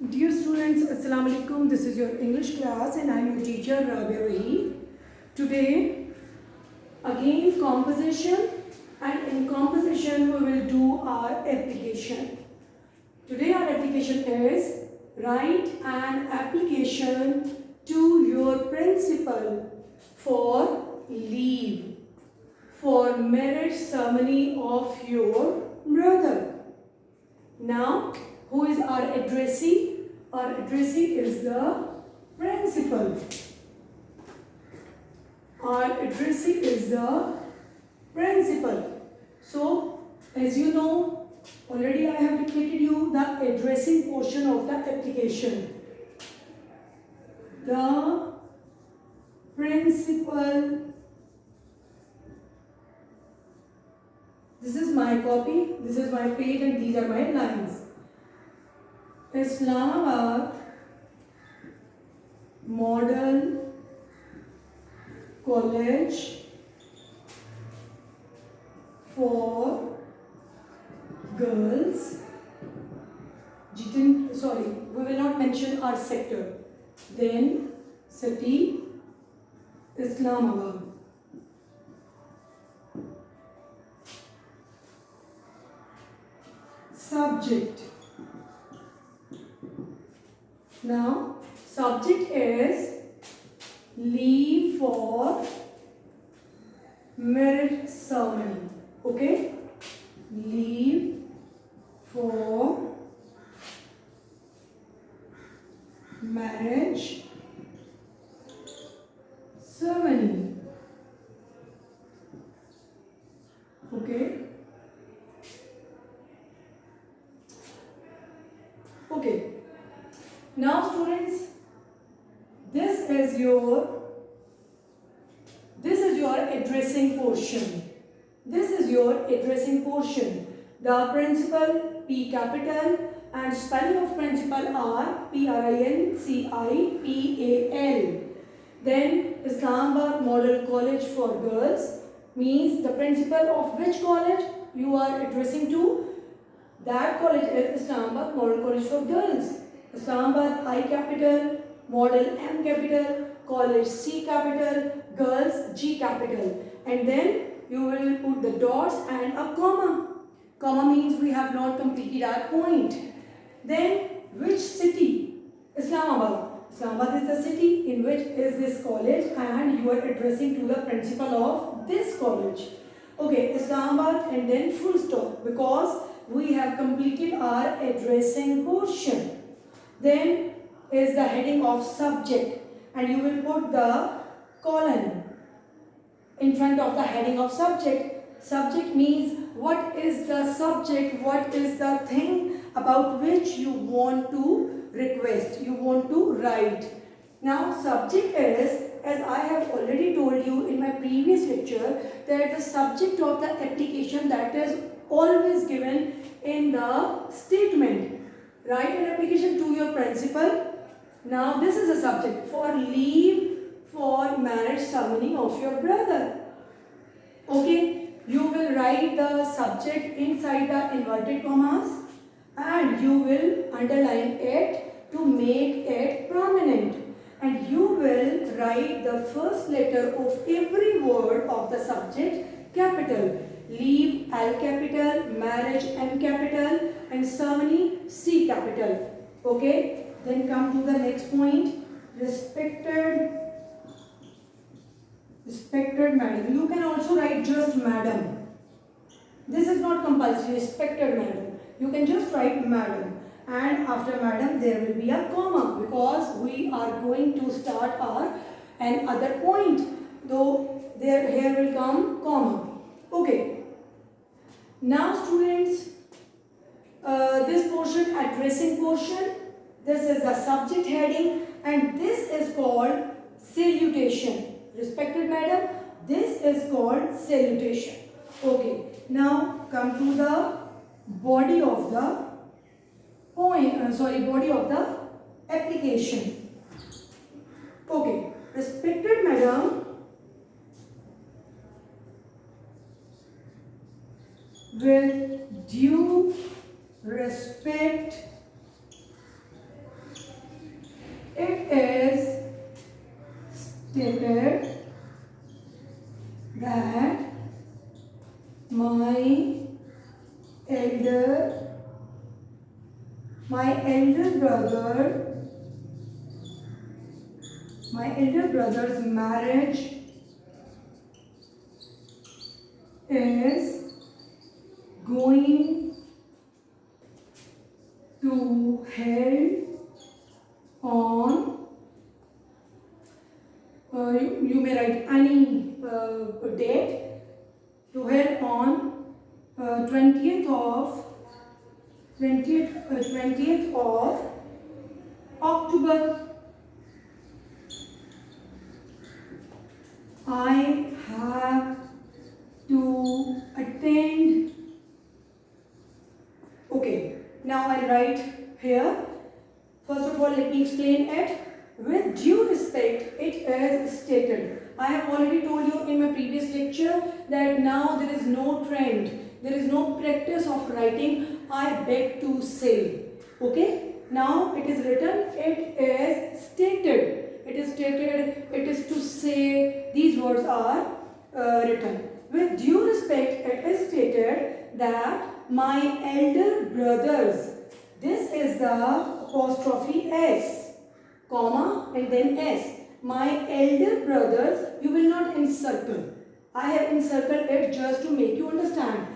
Dear students, Assalamu alaikum. This is your English class and I am your teacher Rabia Waheed. Today again composition, and in composition we will do our application. Today our application is write an application to your principal for leave for marriage ceremony of your brother. Now, who is our addressee? Our addressee is the principal. Our addressee is the principal. So, as you know, already I have dictated you the addressing portion of the application. The principal. This is my copy, this is my page, and these are my lines. Islamabad Model College for Girls. Sorry, we will not mention our sector. Then city Islamabad. Subject. Now, subject is leave for marriage ceremony. Okay? Leave for marriage ceremony. Okay? Okay. Now students, this is your addressing portion. This is your addressing portion. The principal, P capital, and spelling of principal are Principal. Then Islamabad Model College for Girls means the principal of which college you are addressing to. That college is Islamabad Model College for Girls. Islamabad I capital, Model M capital, College C capital, Girls G capital. And then you will put the dots and a comma. Comma means we have not completed our point. Then which city? Islamabad. Islamabad is the city in which is this college, and you are addressing to the principal of this college. Okay, Islamabad and then full stop, because we have completed our addressing portion. Then is the heading of subject, and you will put the colon in front of the heading of subject. Subject means what is the subject, what is the thing about which you want to request, you want to write. Now subject is, as I have already told you in my previous lecture, that the subject of the application that is always given in the statement. Write an application to your principal. Now this is a subject for leave for marriage ceremony of your brother. Okay, you will write the subject inside the inverted commas and you will underline it to make it prominent. And you will write the first letter of every word of the subject capital. Leave L capital, marriage M capital, and ceremony C capital. Okay, then come to the next point. Respected madam. You can also write just madam. This is not compulsory. Respected madam. You can just write madam. And after madam there will be a comma, because we are going to start our another point. Though here will come comma. Okay. Now students, this portion, addressing portion, this is the subject heading, and this is called salutation. Respected madam, this is called salutation. Okay, now come to the body of the body of the application. Okay, respected madam, with due respect stated that my elder brother's marriage is going to held on, you may write any date, to held on 20th of October. I have to attend. Okay, now I'll write here. First of all, let me explain it. With due respect, it is stated. I have already told you in my previous lecture that now there is no trend, there is no practice of writing I beg to say. Okay, now it is written, it is stated. It is stated, it is to say, these words are written. With due respect, it is stated that my elder brothers, this is the apostrophe S, comma and then S. My elder brothers, you will not encircle. I have encircled it just to make you understand.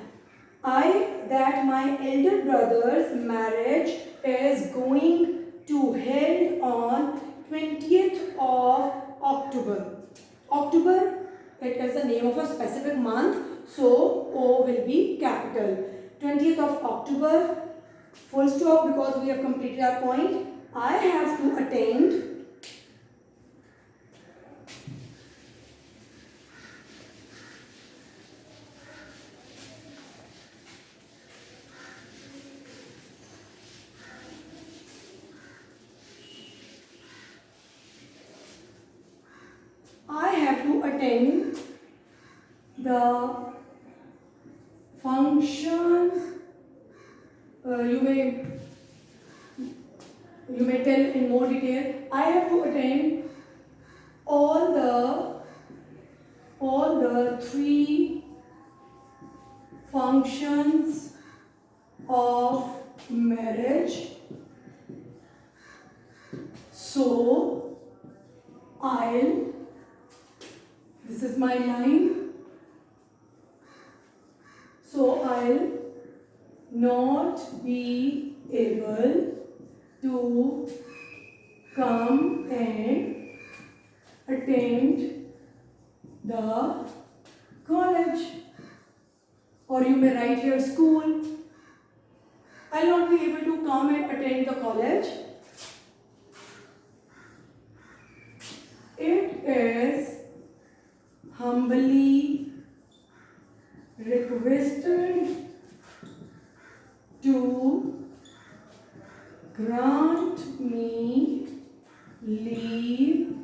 That my elder brother's marriage is going to held on 20th of October. October, it is the name of a specific month, so O will be capital. 20th of October, full stop, because we have completed our point. I have to attend the functions. You may tell in more detail. I have to attend all the 3 functions of marriage. So this is my line. So I'll not be able to come and attend the college, or you may write here school. I'll not be able to come and attend the college. It is humbly requested to grant me leave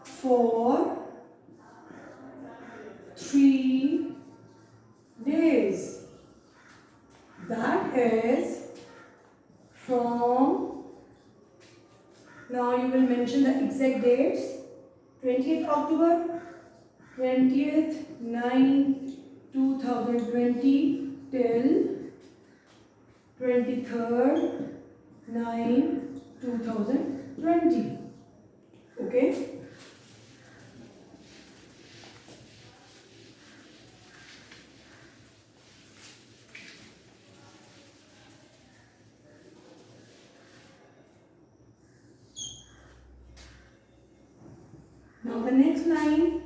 for 3 days. That is from, now you will mention the exact dates. 20th October, 20th 9/2020 till 23rd 9/2020. Okay. Now the next line,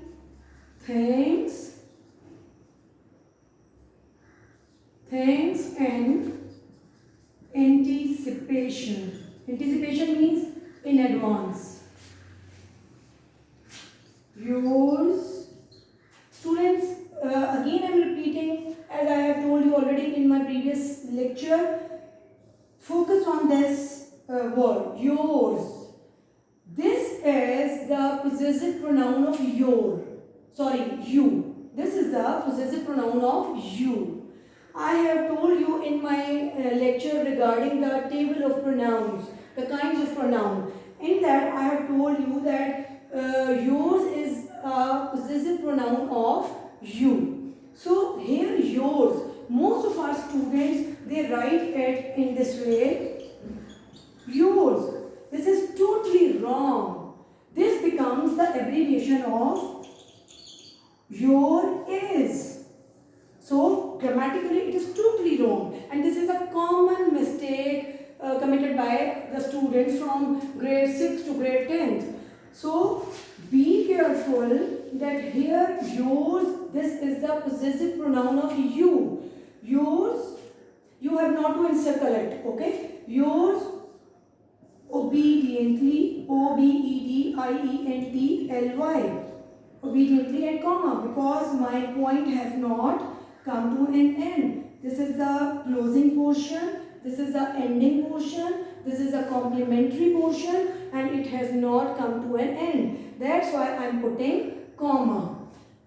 thanks and anticipation. Anticipation means in advance. Yours, students, again I am repeating, as I have told you already in my previous lecture, focus on this word, yours. This is the possessive pronoun of you. This is the possessive pronoun of you. I have told you in my lecture regarding the table of pronouns, the kinds of pronoun. In that I have told you that yours is a possessive pronoun of you. So here yours, most of our students, they write it in this way, yours. This is totally wrong. This becomes the abbreviation of your is. So grammatically it is totally wrong, and this is a common mistake committed by the students from grade 6 to grade 10th. So be careful that here yours, this is the possessive pronoun of you. Yours, you have not to encircle it, okay? Yours obediently, obediently, obediently and comma, because my point has not come to an end. This is the closing portion, this is the ending portion, this is a complementary portion, and it has not come to an end. That's why I am putting comma.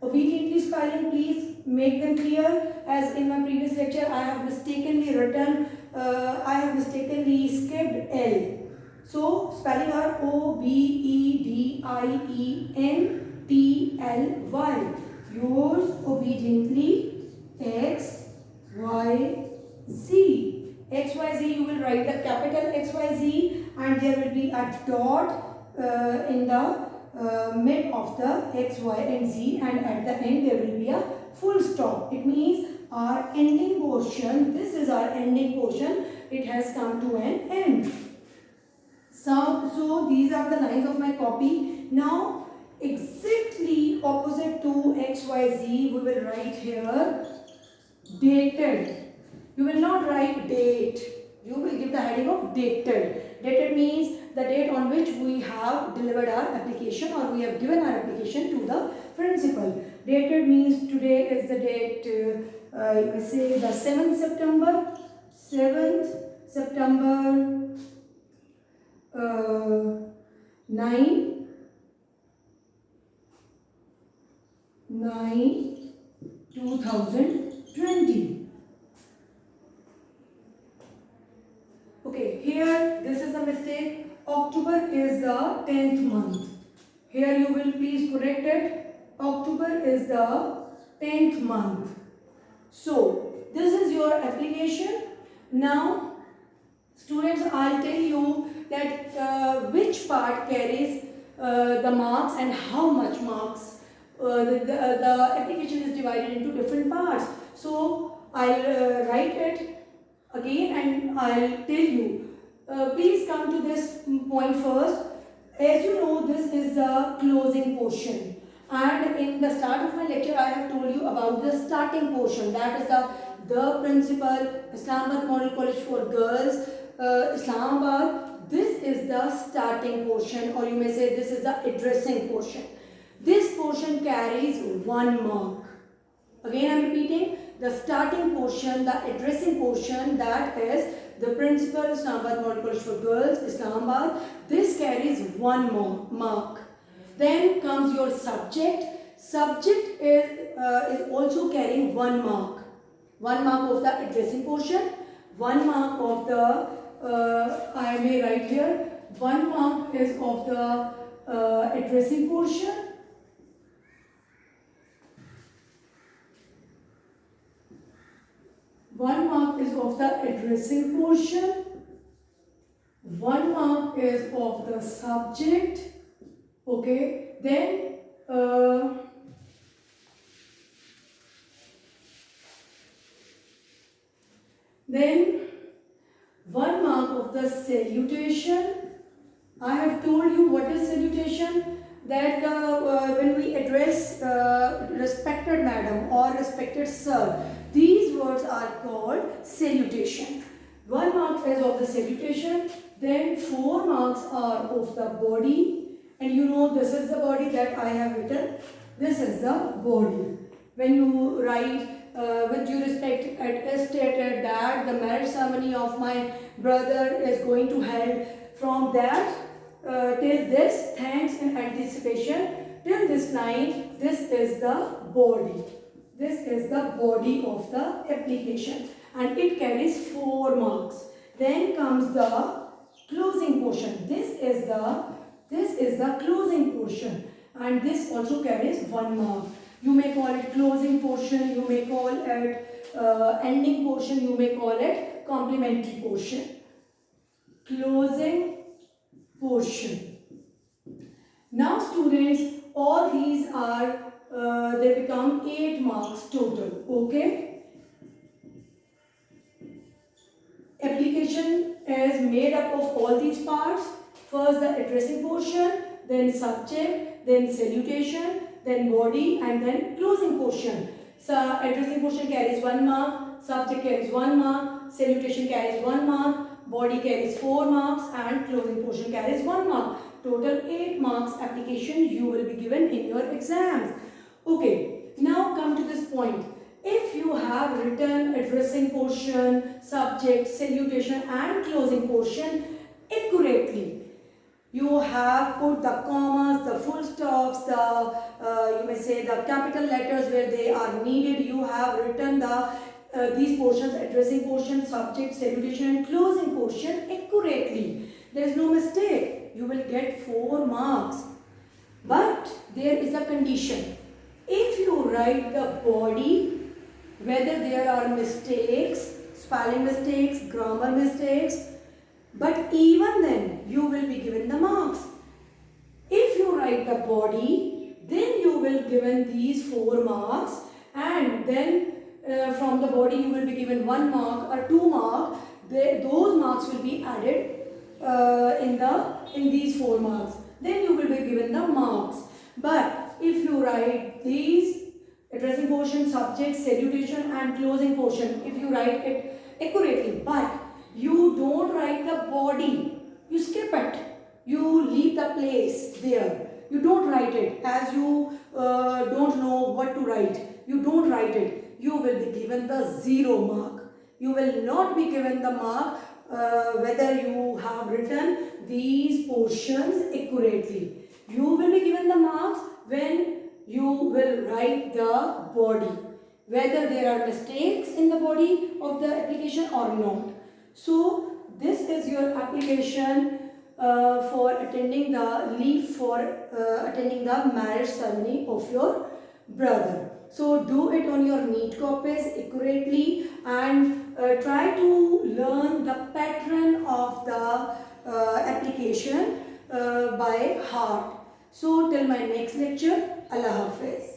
Obediently spelling, please make them clear. As in my previous lecture, I have mistakenly skipped L. So spelling are obediently. Yours obediently, X, Y, Z. X, Y, Z, you will write the capital X, Y, Z, and there will be a dot in the mid of the X, Y, and Z, and at the end there will be a full stop. It means our ending portion, this is our ending portion, it has come to an end. So these are the lines of my copy. Now exactly opposite to X, Y, Z, we will write here dated. You will not write date. You will give the heading of dated. Dated means the date on which we have delivered our application, or we have given our application to the principal. Dated means today is the date, you may say the 7th September. 7th September 9/9/2020. Okay, here this is a mistake. October is the 10th month. Here you will please correct it. October is the 10th month. So this is your application. Now students, I'll tell you that which part carries the marks and how much marks. The application is divided into different parts. So I'll write it again and I'll tell you. Please come to this point first. As you know, this is the closing portion. And in the start of my lecture, I have told you about the starting portion. That is the principal, Islamabad Model College for Girls, Islamabad. This is the starting portion, or you may say this is the addressing portion. This portion carries 1 mark. Again I am repeating, the starting portion, the addressing portion, that is the principal, Islamabad Model College for Girls, Islamabad. This carries 1 mark. Then comes your subject. Subject is also carrying 1 mark. 1 mark of the addressing portion, 1 mark of the, I may write here, 1 mark is of the addressing portion. One mark is of the addressing portion. 1 mark is of the subject. Okay, then then 1 mark of the salutation. I have told you what is salutation. That when we address respected madam or respected sir, these words are called salutation. 1 mark is of the salutation. Then 4 marks are of the body. And you know this is the body that I have written. This is the body. When you write with due respect, it is stated that the marriage ceremony of my brother is going to held from that till this, thanks in anticipation, till this night. This is the body. This is the body of the application, and it carries 4 marks. Then comes the closing portion. This is the closing portion, and this also carries 1 mark. You may call it closing portion, you may call it ending portion, you may call it complementary portion. Closing portion. Now students, all these are they become 8 marks total. Okay. Application is made up of all these parts. First the addressing portion, then subject, then salutation, then body, and then closing portion. So addressing portion carries 1 mark, subject carries 1 mark, salutation carries 1 mark, body carries 4 marks, and closing portion carries 1 mark. Total 8 marks application you will be given in your exams. Okay, now come to this point. If you have written addressing portion, subject, salutation and closing portion accurately, you have put the commas, the full stops, the you may say the capital letters where they are needed, you have written these portions, addressing portion, subject, salutation and closing portion accurately. There is no mistake. You will get 4 marks. But there is a condition. If you write the body, whether there are mistakes, spelling mistakes, grammar mistakes, but even then you will be given the marks. If you write the body, then you will given these 4 marks, and then from the body you will be given 1 mark or 2 marks. Those marks will be added in these 4 marks. Then you will be given the marks. But if you write these addressing portion, subject, salutation and closing portion, if you write it accurately, but you don't write the body, you skip it, you leave the place there, you don't write it, as you don't know what to write, you don't write it, you will be given the 0 mark. You will not be given the mark whether you have written these portions accurately. You will be given the marks when you will write the body, whether there are mistakes in the body of the application or not. So this is your application for attending the leave for attending the marriage ceremony of your brother. So do it on your neat copies accurately, and try to learn the pattern of the application by heart. So till my next lecture, Allah Hafiz.